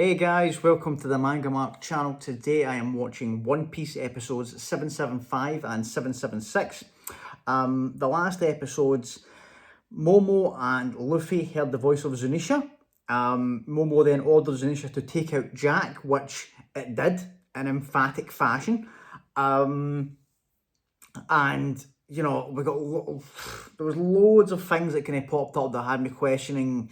Hey guys, welcome to the MangaMark channel. Today I am watching One Piece episodes 775 and 776. The last episodes, Momo and Luffy heard the voice of Zunisha. Momo then ordered Zunisha to take out Jack, which it did in emphatic fashion. And you know, there was loads of things that kind of popped up that had me questioning,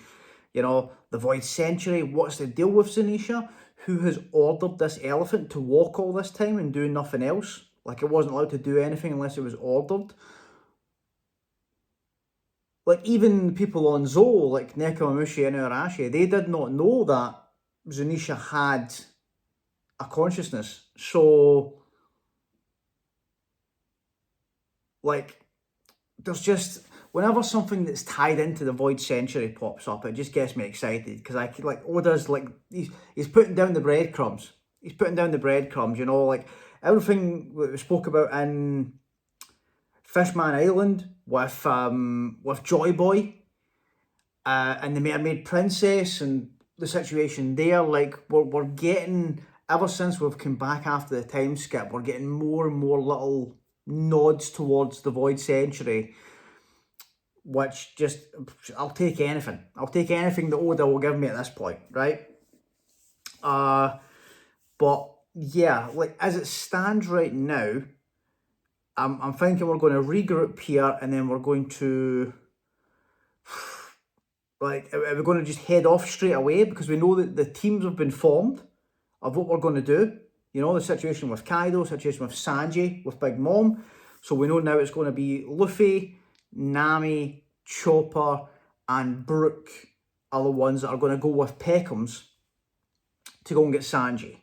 you know, the Void Century. What's the deal with Zunisha? Who has ordered this elephant to walk all this time and do nothing else? Like, it wasn't allowed to do anything unless it was ordered. Like, even people on Zou, like Nekomamushi and Urashi, they did not know that Zunisha had a consciousness. So, like, there's just, whenever something that's tied into the Void Century pops up, it just gets me excited, because I like, Oda's like, he's putting down the breadcrumbs. He's putting down the breadcrumbs, you know, like everything that we spoke about in Fishman Island with Joy Boy and the Mermaid Princess and the situation there. Like, we're getting, ever since we've come back after the time skip, we're getting more and more little nods towards the Void Century, which just, I'll take anything. I'll take anything that Oda will give me at this point, right? But yeah, like, as it stands right now, I'm thinking we're going to regroup here, and then we're going to, like, we're going to just head off straight away, because we know that the teams have been formed of what we're going to do. You know, the situation with Kaido, situation with Sanji, with Big Mom. So we know now it's going to be Luffy, Nami, Chopper, and Brook are the ones that are going to go with Peckham's to go and get Sanji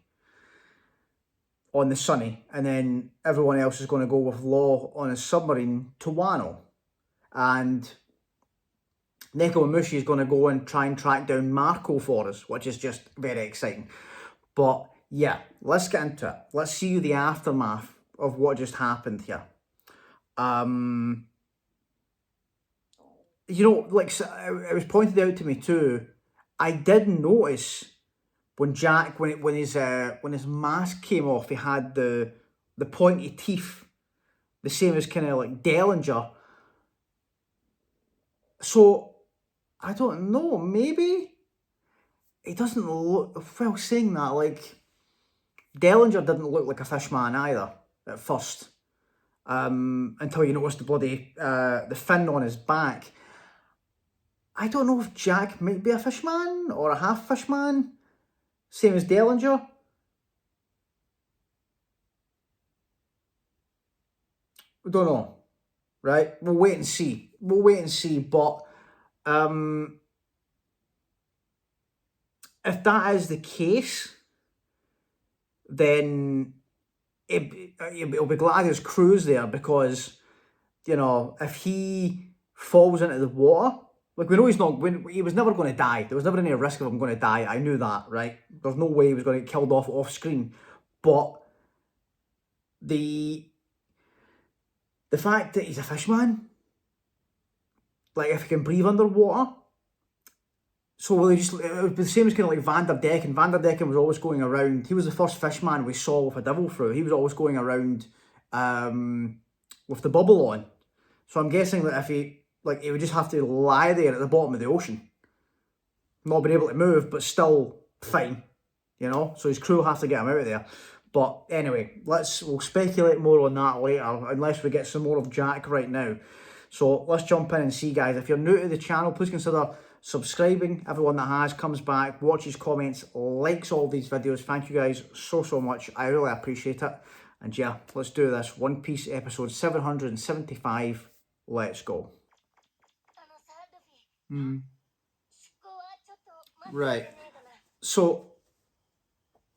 on the Sunny. And then everyone else is going to go with Law on a submarine to Wano. And Nekomamushi is going to go and try and track down Marco for us, which is just very exciting. But yeah, let's get into it. Let's see the aftermath of what just happened here. You know, like, it was pointed out to me too, I did notice when Jack, when his mask came off, he had the pointy teeth, the same as kind of like Dellinger. So I don't know, maybe it doesn't look, well, saying that, like, Dellinger didn't look like a fishman either at first, until you noticed the bloody the fin on his back. I don't know if Jack might be a fishman or a half fishman, same as Dellinger. We don't know, right? We'll wait and see. We'll wait and see. But if that is the case, then it'll be Gladiator's Crew's there, because, you know, if he falls into the water, like, we know he was never going to die. There was never any risk of him going to die. I knew that, right? There's no way he was going to get killed off screen. But the fact that he's a fishman, like, if he can breathe underwater, so will he just, it would be the same as kind of like Vanderdecken. Vanderdecken was always going around, he was the first fishman we saw with a devil fruit. He was always going around with the bubble on. So I'm guessing that if he would just have to lie there at the bottom of the ocean, not being able to move, but still fine, you know? So his crew will have to get him out of there. But anyway, we'll speculate more on that later, unless we get some more of Jack right now. So let's jump in and see, guys. If you're new to the channel, please consider subscribing. Everyone that has comes back, watches, comments, likes all these videos. Thank you guys so much. I really appreciate it. And yeah, let's do this. One Piece episode 775. Let's go. Right. So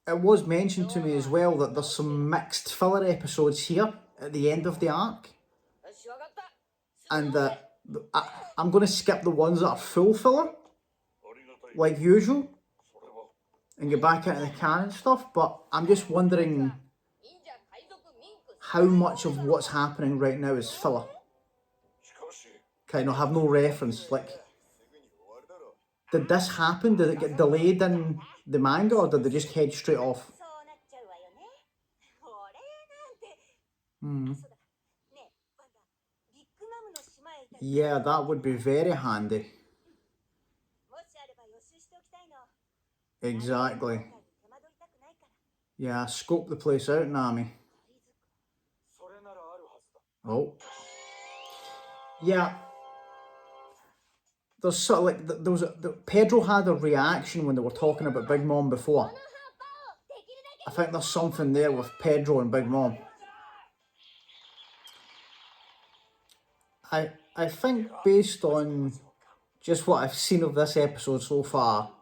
it was mentioned to me as well that there's some mixed filler episodes here at the end of the arc, and that I'm going to skip the ones that are full filler, like usual, and get back into the canon stuff. But I'm just wondering how much of what's happening right now is filler. Kind of have no reference. Like, did this happen? Did it get delayed in the manga, or did they just head straight off? Yeah, that would be very handy. Exactly. Yeah, scope the place out, Nami. Oh. Yeah. There's sort of like, there was Pedro had a reaction when they were talking about Big Mom before. I think there's something there with Pedro and Big Mom. I think based on just what I've seen of this episode so far,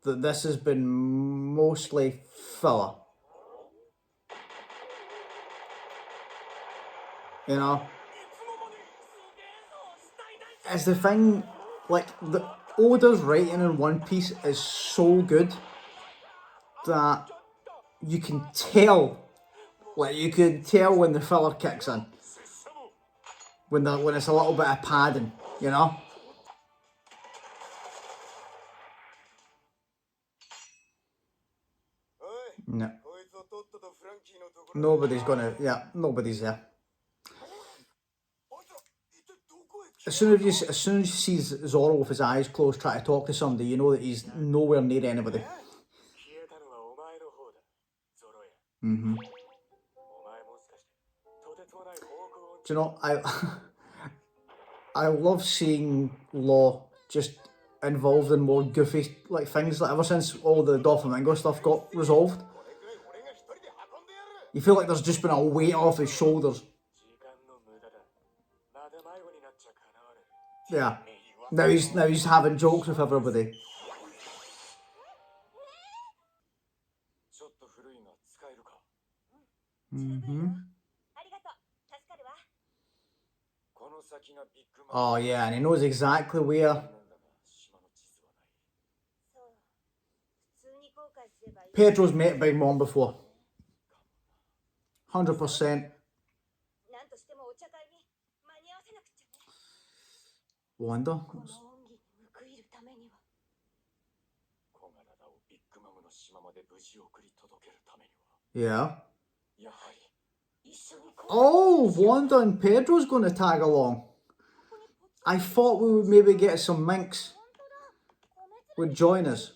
that this has been mostly filler. You know? It's the thing, like, the Oda's writing in One Piece is so good that you can tell, like, you can tell when the filler kicks in. When it's a little bit of padding, you know? No. Nobody's nobody's there. As soon as you see Zoro with his eyes closed trying to talk to somebody, you know that he's nowhere near anybody. Mm-hmm. Do you know, I love seeing Law just involved in more goofy like things, like ever since all the Doflamingo stuff got resolved. You feel like there's just been a weight off his shoulders. Yeah. Now he's having jokes with everybody. Mm-hmm. Oh yeah, and he knows exactly where. Pedro's met Big Mom before. 100%. Wonder. Yeah. Oh, Wanda and Pedro's going to tag along. I thought we would maybe get some minks would join us.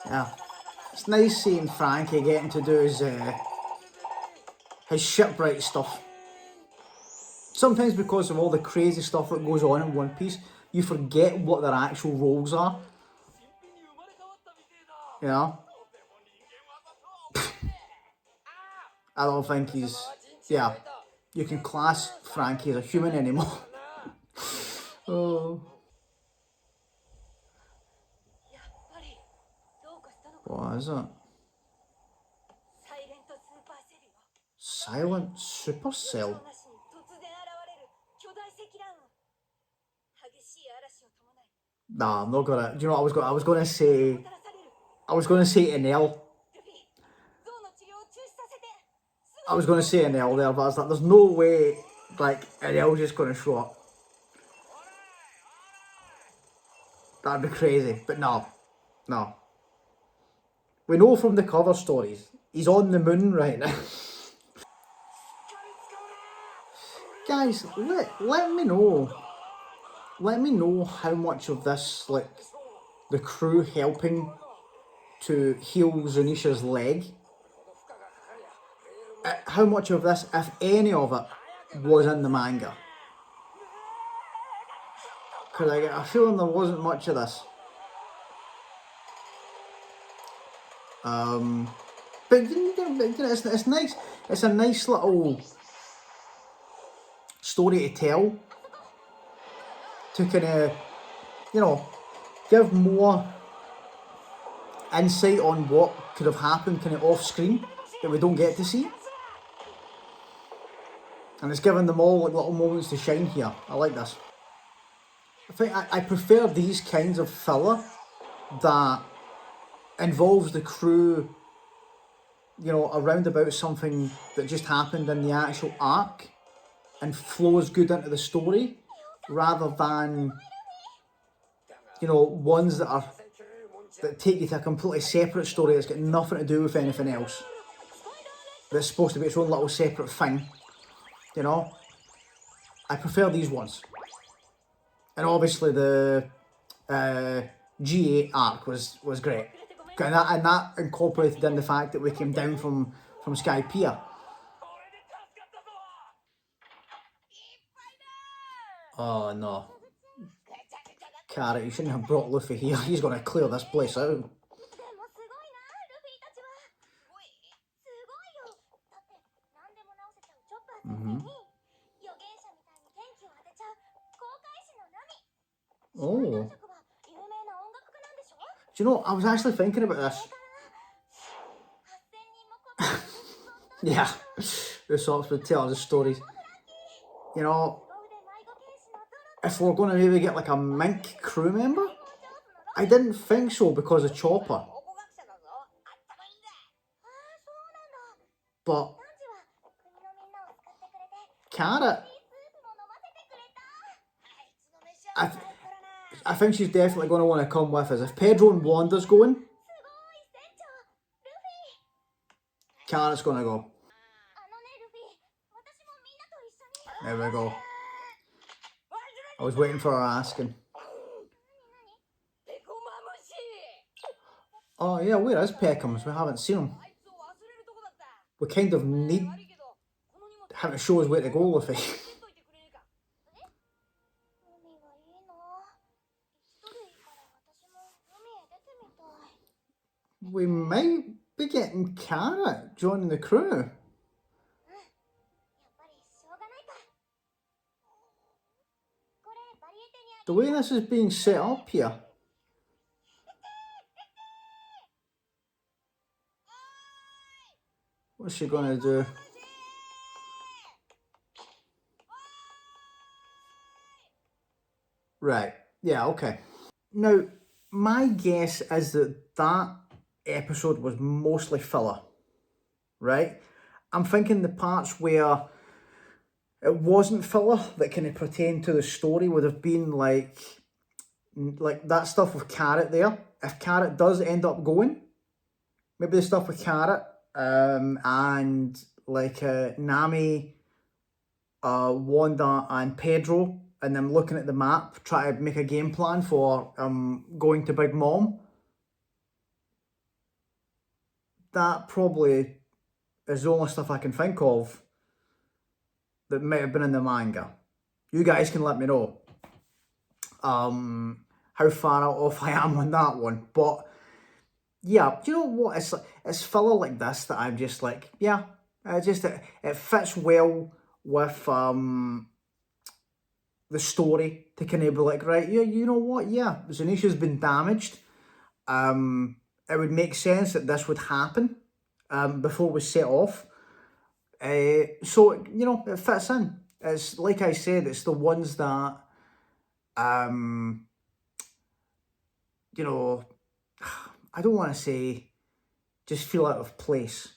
Yeah. It's nice seeing Frankie getting to do his shipwright stuff. Sometimes because of all the crazy stuff that goes on in One Piece, you forget what their actual roles are. You know? I don't think he's... Yeah. You can class Frankie as a human anymore. Oh. What is it? Silent Supercell? Nah, I'm not gonna. Do you know what I was gonna say? I was gonna say an L. I was gonna say an L there, but I was like, there's no way like an L just gonna show up. That'd be crazy. But no. We know from the cover stories, he's on the moon right now. Guys, let me know. Let me know how much of this, like, the crew helping to heal Zunisha's leg, how much of this, if any of it, was in the manga. Because I get a feeling there wasn't much of this. But it's nice. It's a nice little story to tell. To kind of, give more insight on what could have happened kind of off screen that we don't get to see. And it's given them all like little moments to shine here. I like this. I think I prefer these kinds of filler that involves the crew, around about something that just happened in the actual arc and flows good into the story, rather than, you know, ones that take you to a completely separate story that's got nothing to do with anything else. That's supposed to be its own little separate thing, you know. I prefer these ones. And obviously the G8 arc was great. And that incorporated in the fact that we came down from Skypiea. Oh no. Carrot, you shouldn't have brought Luffy here. He's going to clear this place out. Oh. Do you know, I was actually thinking about this. Yeah, Usopp would tell us stories. You know, if we're going to maybe get like a mink crew member? I didn't think so because of Chopper. But Carrot, I think she's definitely going to want to come with us. If Pedro and Wanda's going, Carrot's going to go. There we go. I was waiting for her asking. Oh yeah, where is Peckham's? We haven't seen him. We kind of need him to show us where to go, Luffy. We might be getting Carrot joining the crew. The way this is being set up here. What's she gonna do? Right, yeah, okay. Now, my guess is that episode was mostly filler, right? I'm thinking the parts where it wasn't filler that kind of pertained to the story would have been like that stuff with Carrot there. If Carrot does end up going, maybe the stuff with Carrot and like Nami, Wanda and Pedro, and them looking at the map, try to make a game plan for going to Big Mom. That probably is the only stuff I can think of that might have been in the manga. You guys can let me know how far off I am on that one. But yeah, do you know what? It's filler like this that I'm just like, yeah, it fits well with the story to kind of be like, right, yeah, you know what? Yeah, Zanishio's been damaged. It would make sense that this would happen before we set off. So, you know, it fits in. It's like I said, it's the ones that, you know, I don't want to say just feel out of place.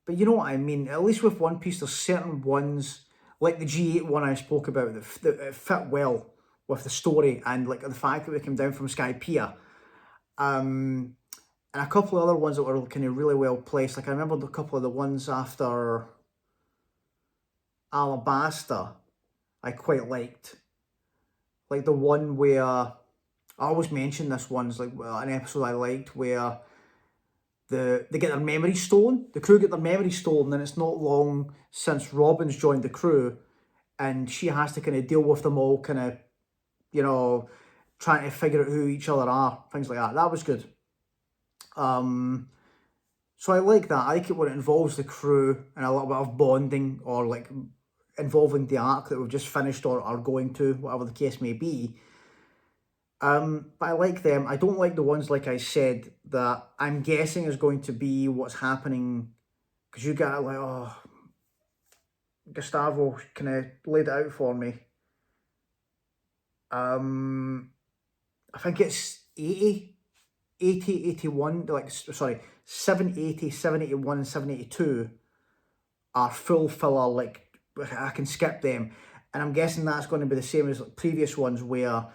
But you know what I mean? At least with One Piece, there's certain ones, like the G8 one I spoke about, that fit well with the story and like the fact that we came down from Skypiea. And a couple of other ones that were kind of really well placed. Like I remember a couple of the ones after Alabasta I quite liked. Like the one where, I always mention this one's like an episode I liked where they get their memory stolen. The crew get their memory stolen, and it's not long since Robin's joined the crew, and she has to kind of deal with them all, kind of, you know, trying to figure out who each other are, things like that. That was good. So I like that. I like it when it involves the crew and a little bit of bonding, or like involving the arc that we've just finished or are going to, whatever the case may be. But I like them. I don't like the ones, like I said, that I'm guessing is going to be what's happening, because you got like, oh, Gustavo kind of laid it out for me. I think it's 80, 81, like, sorry, 780, 781 and 782 are full filler, like, I can skip them. And I'm guessing that's going to be the same as like previous ones, where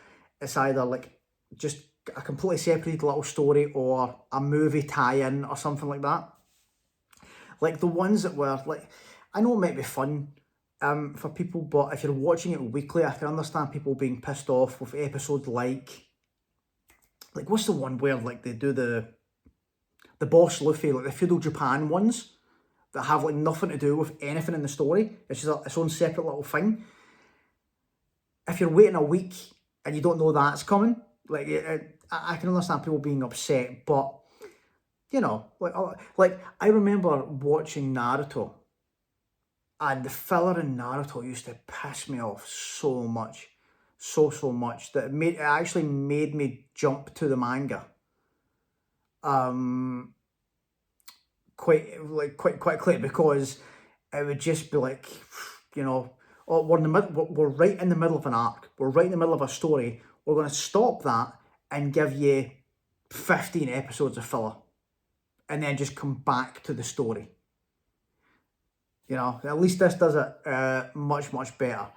it's either like just a completely separated little story or a movie tie-in or something like that. Like the ones that were like, I know it might be fun for people, but if you're watching it weekly, I can understand people being pissed off with episodes like what's the one where like they do the Boss Luffy, like the Feudal Japan ones that have like nothing to do with anything in the story. It's just its own separate little thing. If you're waiting a week and you don't know that's coming, like I can understand people being upset, but you know, like I remember watching Naruto, and the filler in Naruto used to piss me off so much, so much that it actually made me jump to the manga. Quite quickly, because it would just be like, you know, oh, we're right in the middle of an arc, we're right in the middle of a story, we're going to stop that and give you 15 episodes of filler, and then just come back to the story. You know, at least this does it much better.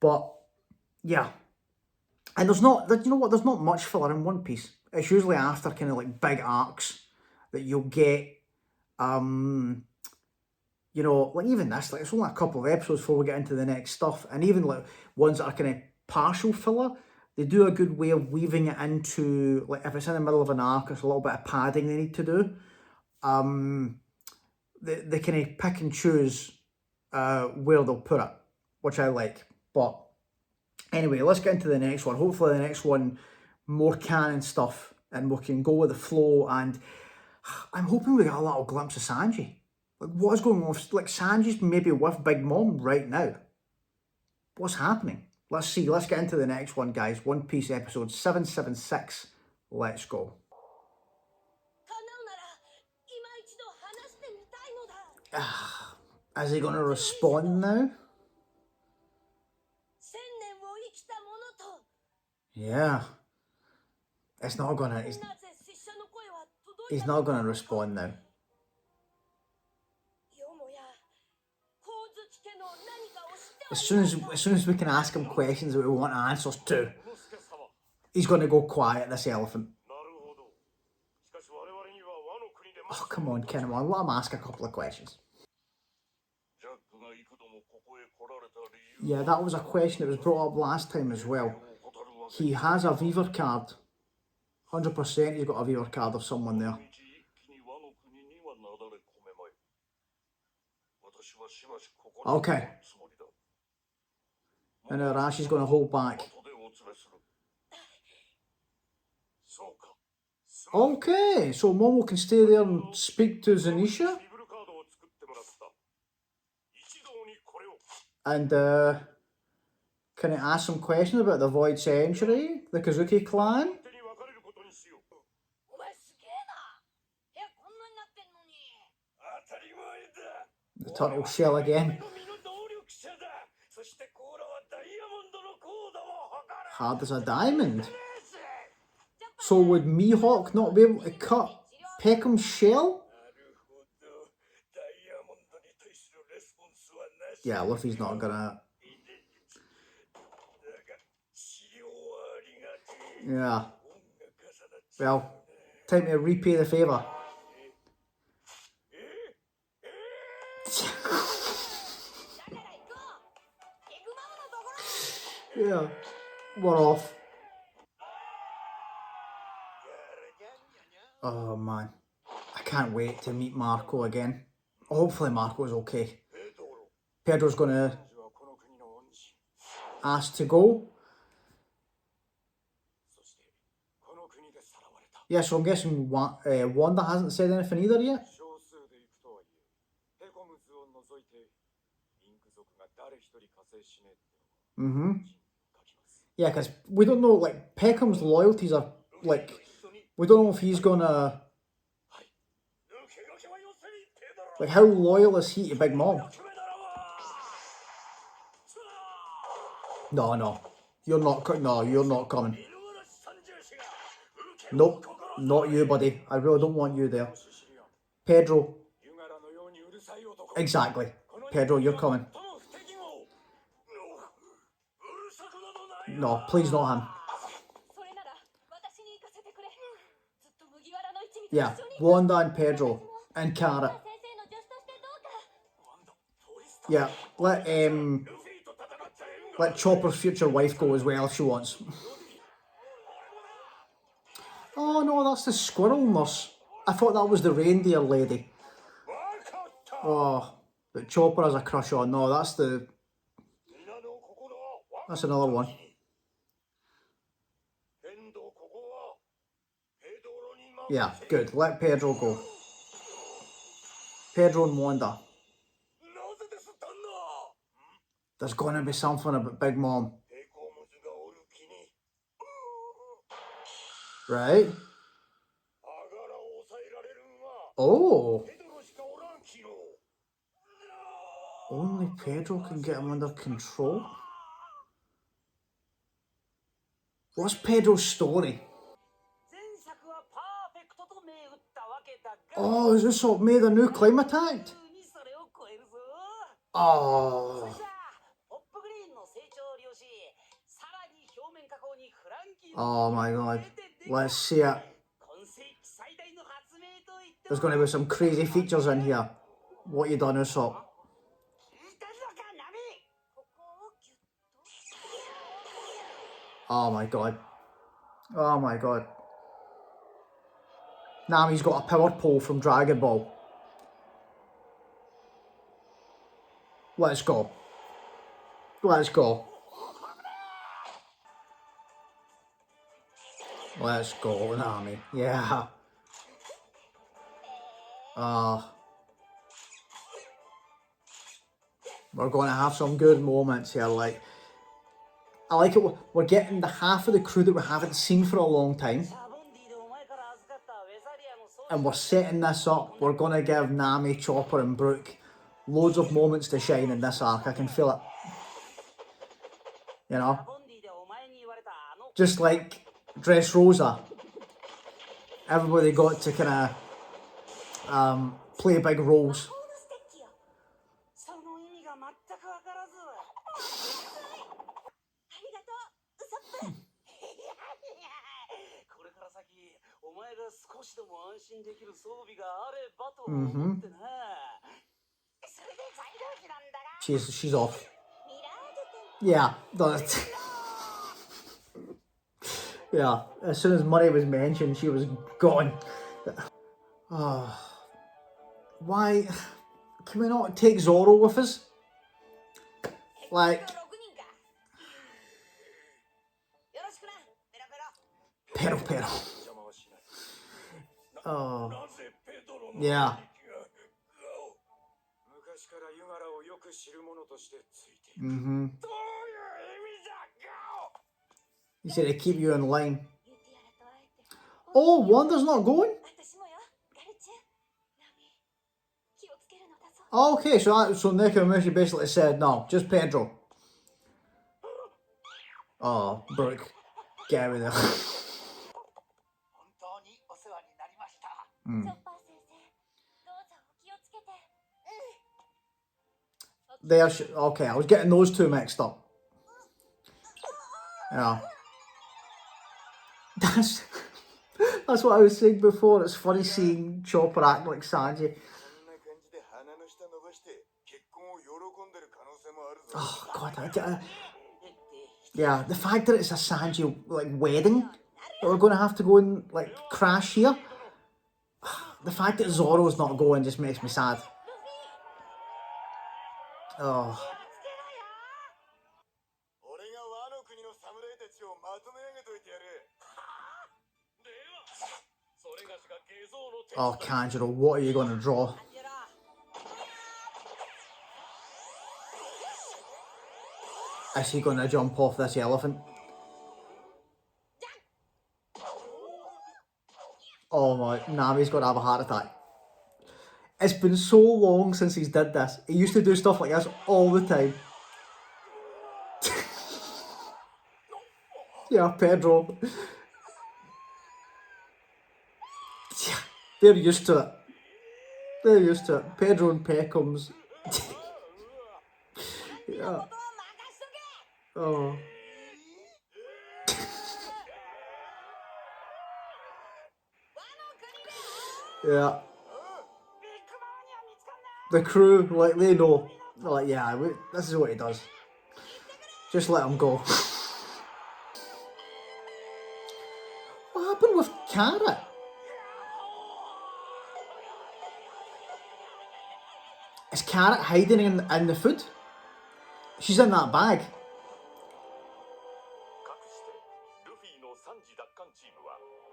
But yeah, and there's not, you know what, there's not much filler in One Piece. It's usually after kind of like big arcs that you'll get, you know, like even this, like it's only a couple of episodes before we get into the next stuff, and even like ones that are kind of partial filler, they do a good way of weaving it into, like if it's in the middle of an arc, it's a little bit of padding they need to do. They kind of pick and choose where they'll put it, which I like. But anyway, let's get into the next one. Hopefully the next one, more canon stuff, and we can go with the flow, and I'm hoping we get a little glimpse of Sanji. Like, what is going on? Like, Sanji's maybe with Big Mom right now. What's happening? Let's see. Let's get into the next one, guys. One Piece episode 776. Let's go. Is he going to respond now? Yeah. It's not going to... He's not going to respond now. As soon as we can ask him questions that we want answers to, he's going to go quiet, this elephant. Oh, come on, Kinemon, let him ask a couple of questions. Yeah, that was a question that was brought up last time as well. He has a Weaver card. 100% he's got a Weaver card of someone there. Okay. And Arashi's going to hold back. Okay, so Momo can stay there and speak to Zanisha. And can I ask some questions about the Void Century, the Kazuki clan? The turtle shell again. Hard as a diamond. So would Mihawk not be able to cut Peckham's shell? Yeah, Luffy's not gonna... Yeah. Well, time to repay the favour. Yeah, we're off. Oh man, I can't wait to meet Marco again. Hopefully Marco's okay. Pedro's gonna ask to go. Yeah, so I'm guessing Wanda hasn't said anything either yet. Yeah, because we don't know, like, Peckham's loyalties are, like, we don't know if he's gonna... Like, how loyal is he to Big Mom? No. You're not coming. Nope, not you, buddy. I really don't want you there. Pedro. Exactly. Pedro, you're coming. No, please not him. Yeah, Wanda and Pedro and Carrot. Yeah, let Chopper's future wife go as well if she wants. Oh no, that's the squirrel nurse. I thought that was the reindeer lady. Oh, that Chopper has a crush on. No, that's another one. Yeah, good. Let Pedro go. Pedro and Wanda. There's gonna be something about Big Mom. Right? Oh. Only Pedro can get him under control? What's Pedro's story? Oh, is this what made the new climate act? Oh. Oh my god. Let's see it. There's going to be some crazy features in here. What you done, Usopp? Oh my god. Oh my god. Nami's got a power pole from Dragon Ball. Let's go. Let's go. Let's go, Nami. Yeah. We're going to have some good moments here. Like, I like it. We're getting the half of the crew that we haven't seen for a long time. And we're setting this up. We're going to give Nami, Chopper and Brook loads of moments to shine in this arc. I can feel it. You know? Just like Dressrosa. Everybody got to kind of play big roles. She's off. Yeah. Yeah, as soon as money was mentioned, she was gone. Why can we not take Zoro with us? Like, Pero. Oh, yeah. He said to keep you in line. Oh, Wanda's not going? Oh, okay, so Nekomamushi basically said, no, just Pedro. Oh, Brooke, get out of there. Okay, I was getting those two mixed up. Yeah. That's what I was saying before. It's funny seeing Chopper act like Sanji. Oh god, yeah, the fact that it's a Sanji like wedding that we're going to have to go and like crash here. The fact that Zoro's not going just makes me sad. Oh. Oh, Kanjuro, what are you going to draw? Is he going to jump off this elephant? Oh my, Nami's going to have a heart attack. It's been so long since he's did this. He used to do stuff like this all the time. Yeah, Pedro. They're used to it. They're used to it. Pedro and Peckham's. Yeah. Oh. Yeah. The crew, like, they know. They're like, yeah, this is what he does. Just let him go. What happened with Carrot? Is Carrot hiding in the food? She's in that bag.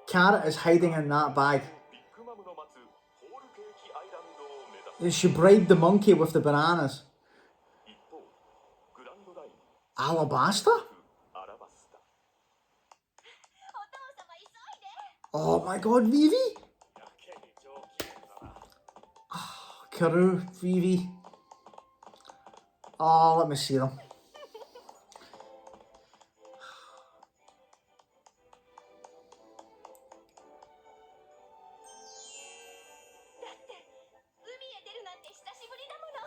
Carrot is hiding in that bag. She bribed the monkey with the bananas. Alabaster? Oh my god, Vivi! Oh, Karoo, Vivi. Oh, let me see them.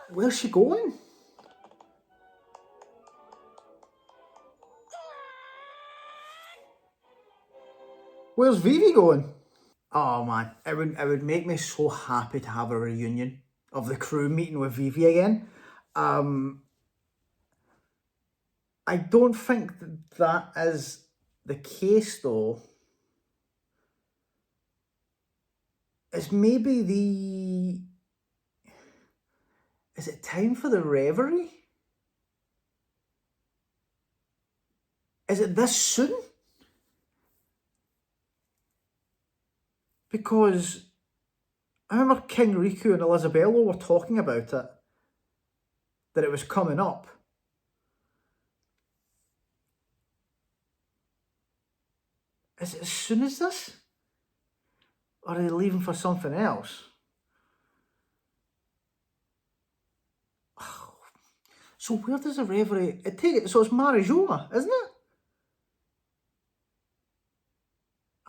Where's she going? Where's Vivi going? Oh man, it would make me so happy to have a reunion of the crew meeting with Vivi again. I don't think that is the case though. It's maybe the... Is it time for the reverie? Is it this soon? Because I remember King Riku and Elisabello were talking about it, that it was coming up. Is it as soon as this? Or are they leaving for something else? So where does the reverie... So it's Marijoa, isn't it?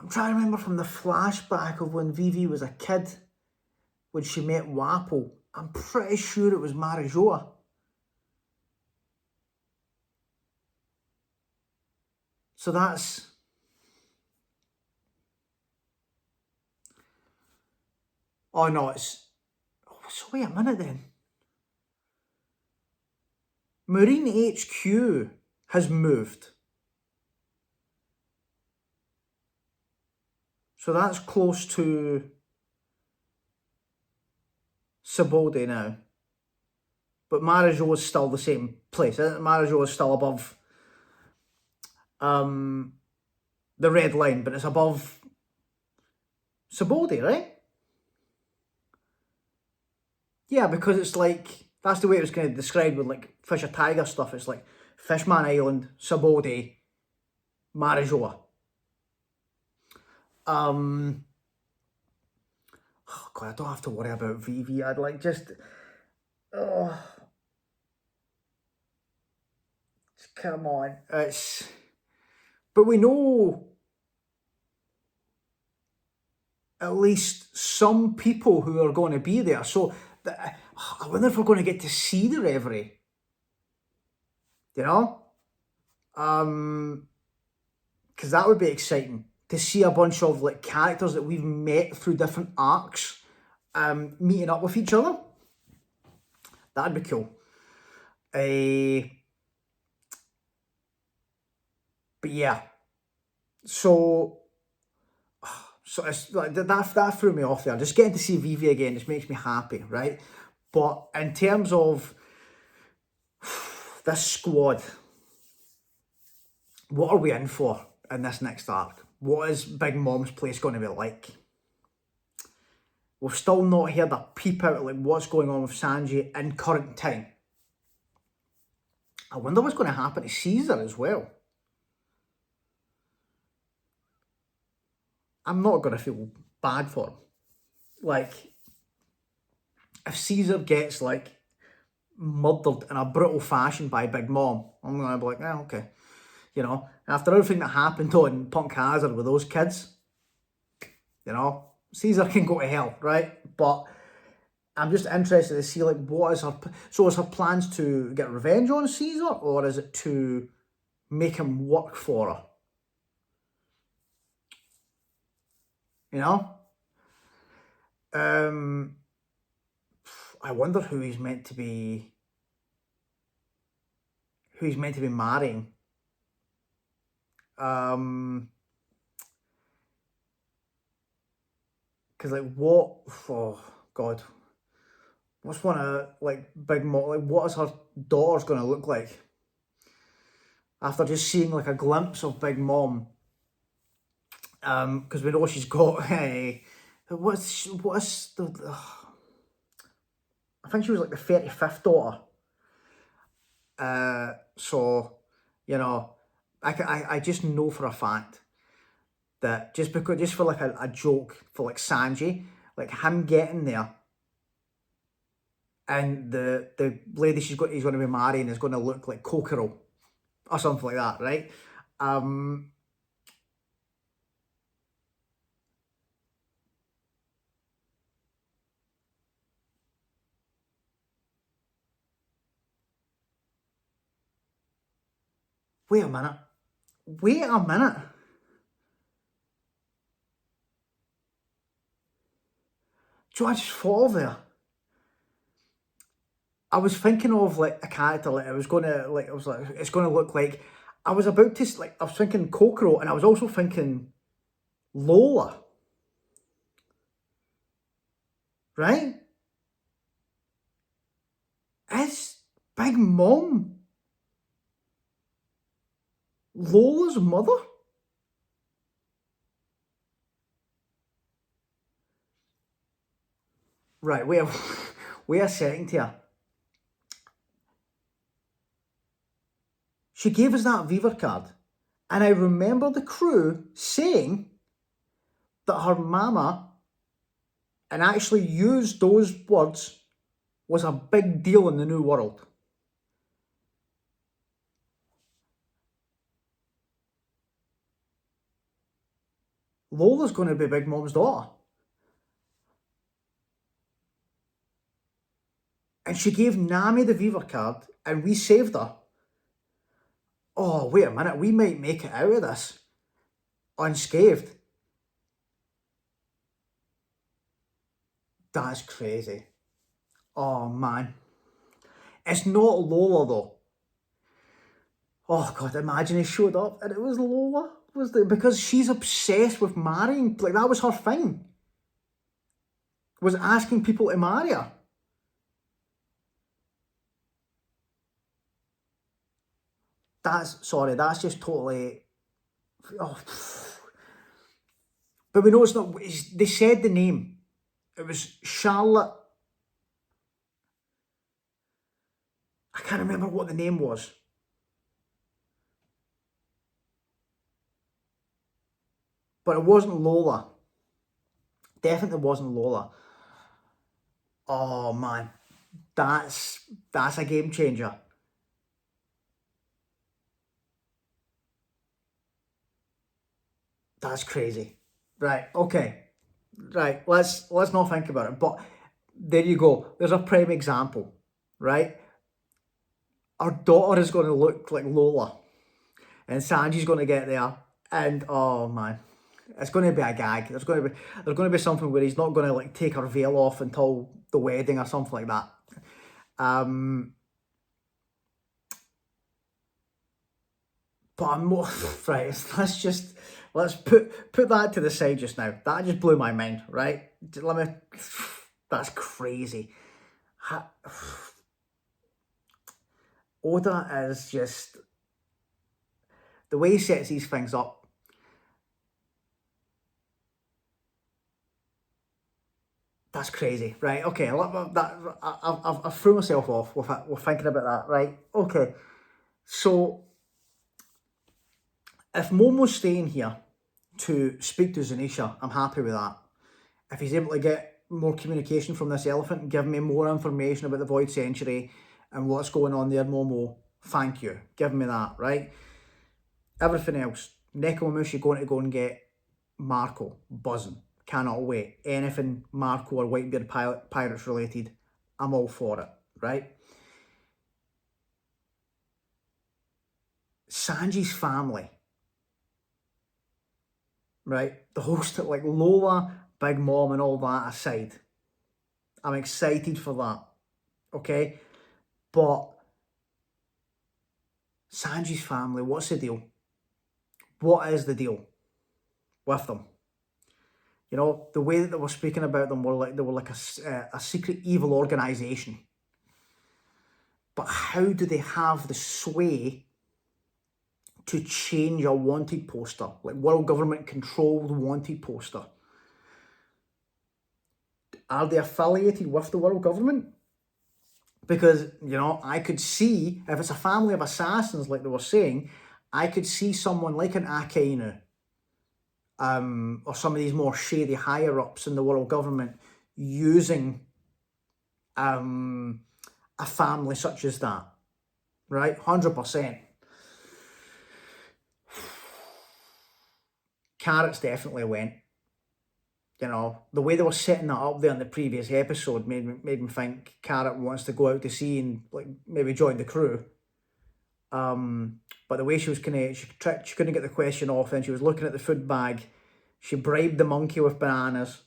I'm trying to remember from the flashback of when Vivi was a kid, when she met Wapol. I'm pretty sure it was Marijoa. So that's... Oh no, it's... Oh, so wait a minute then. Marine HQ has moved. So that's close to Saboldi now. But Marijoa is still the same place, isn't it? Marijoa is still above the red line, but it's above Saboldi, right? Yeah, because it's like, that's the way it was kind of described with like Fisher Tiger stuff. It's like Fishman Island, Saboldi, Marijoa. Oh God, I don't have to worry about Vivi. I'd like just... Oh, come on. It's... But we know at least some people who are going to be there. So I wonder if we're going to get to see the reverie. You know? Because that would be exciting. To see a bunch of like characters that we've met through different arcs meeting up with each other. That'd be cool. But yeah. So it's like that threw me off there. Just getting to see Vivi again just makes me happy, right? But in terms of this squad, what are we in for in this next arc? What is Big Mom's place going to be like? We've still not heard a peep out of like what's going on with Sanji in current time. I wonder what's going to happen to Caesar as well. I'm not going to feel bad for him. Like, if Caesar gets like murdered in a brutal fashion by Big Mom, I'm going to be like, okay. You know, after everything that happened on Punk Hazard with those kids, you know, Caesar can go to hell, right? But I'm just interested to see, like, what is her... So is her plans to get revenge on Caesar, or is it to make him work for her? You know? I wonder who he's meant to be. Who he's meant to be marrying. Because like what? Oh God, what's one of like Big Mom? Like what is her daughter's gonna look like after just seeing like a glimpse of Big Mom? Because we know she's got what's the? I think she was like the 35th daughter. So you know, I just know for a fact that just for like a joke for like Sanji, like him getting there, and the lady he's going to be marrying is going to look like Kokoro or something like that, right? Wait a minute. Wait a minute. Do I just fall there? I was thinking of like a character, like I was gonna like I was like it's gonna look like I was about to like I was thinking Kokoro, and I was also thinking Lola, right? Is Big Mom Lola's mother? Right, wait a second here. She gave us that Viva card, and I remember the crew saying that her mama, and actually used those words, was a big deal in the New World. Lola's going to be Big Mom's daughter. And she gave Nami the Viva card, and we saved her. Oh, wait a minute, we might make it out of this unscathed. That's crazy. Oh, man. It's not Lola, though. Oh, God, imagine he showed up and it was Lola. Because she's obsessed with marrying. Like, that was her thing. Was asking people to marry her. That's just totally. Oh. But we know it's not. They said the name. It was Charlotte. I can't remember what the name was. But it wasn't Lola. Definitely wasn't Lola. Oh man, that's a game changer. That's crazy. Right, okay. Right, let's not think about it. But there you go. There's a prime example, right? Our daughter is going to look like Lola, and Sanji's going to get there, and oh man, it's going to be a gag. There's going to be something where he's not going to like take her veil off until the wedding or something like that. But I'm more right. Let's put that to the side just now. That just blew my mind. Right? Let me. That's crazy. Oda is just the way he sets these things up. That's crazy, right? Okay, I've threw myself off with thinking about that, right? Okay, so if Momo's staying here to speak to Zanisha, I'm happy with that. If he's able to get more communication from this elephant and give me more information about the Void Century and what's going on there, Momo, thank you. Give me that, right? Everything else, Nekomamushi going to go and get Marco, buzzing. Cannot wait. Anything Marco or Whitebeard Pirates related, I'm all for it, right? Sanji's family, right? The host, like Lola, Big Mom and all that aside, I'm excited for that, okay? But Sanji's family, what's the deal? What is the deal with them? You know, the way that they were speaking about them were like they were like a secret evil organisation. But how do they have the sway to change a wanted poster, like world government controlled wanted poster? Are they affiliated with the world government? Because, you know, I could see, if it's a family of assassins like they were saying, I could see someone like an Akainu, or some of these more shady higher-ups in the world government using a family such as that, right? 100%. Carrots definitely went. You know, the way they were setting that up there in the previous episode made me think Carrot wants to go out to sea and like maybe join the crew. But the way she was she couldn't get the question off, and she was looking at the food bag. She bribed the monkey with bananas.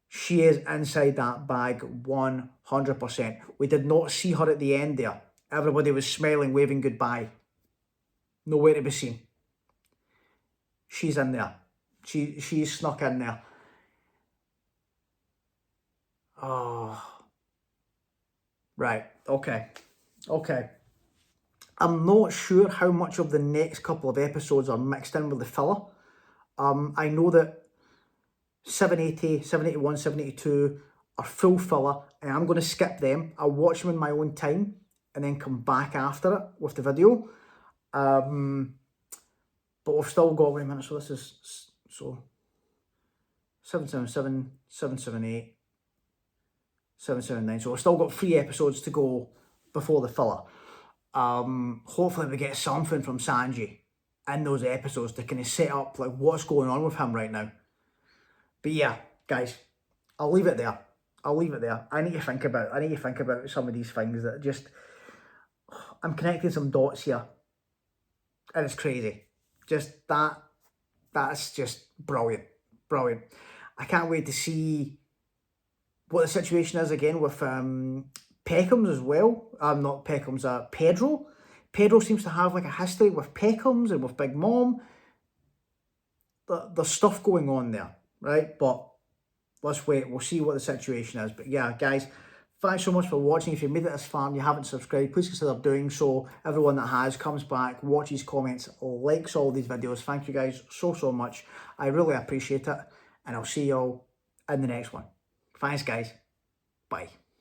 She is inside that bag 100%. We did not see her at the end there. Everybody was smiling, waving goodbye. Nowhere to be seen. She's in there. She's snuck in there. Oh. Right. Okay. I'm not sure how much of the next couple of episodes are mixed in with the filler. I know that 780, 781, 782 are full filler, and I'm going to skip them. I'll watch them in my own time and then come back after it with the video. But we've still got, wait a minute, so this is, so 777, 778, 779. So we've still got 3 episodes to go before the filler. Hopefully we get something from Sanji in those episodes to kind of set up like what's going on with him right now. But yeah, guys, I'll leave it there. I need to think about some of these things that just, I'm connecting some dots here, and it's crazy. Just that's just brilliant. I can't wait to see what the situation is again with Peckhams as well. Not Peckhams, Pedro. Pedro seems to have like a history with Peckhams and with Big Mom. There's stuff going on there, right? But let's wait. We'll see what the situation is. But yeah, guys, thanks so much for watching. If you made it this far and you haven't subscribed, please consider doing so. Everyone that has comes back, watches, comments, likes all these videos. Thank you guys so much. I really appreciate it. And I'll see y'all in the next one. Thanks, guys. Bye.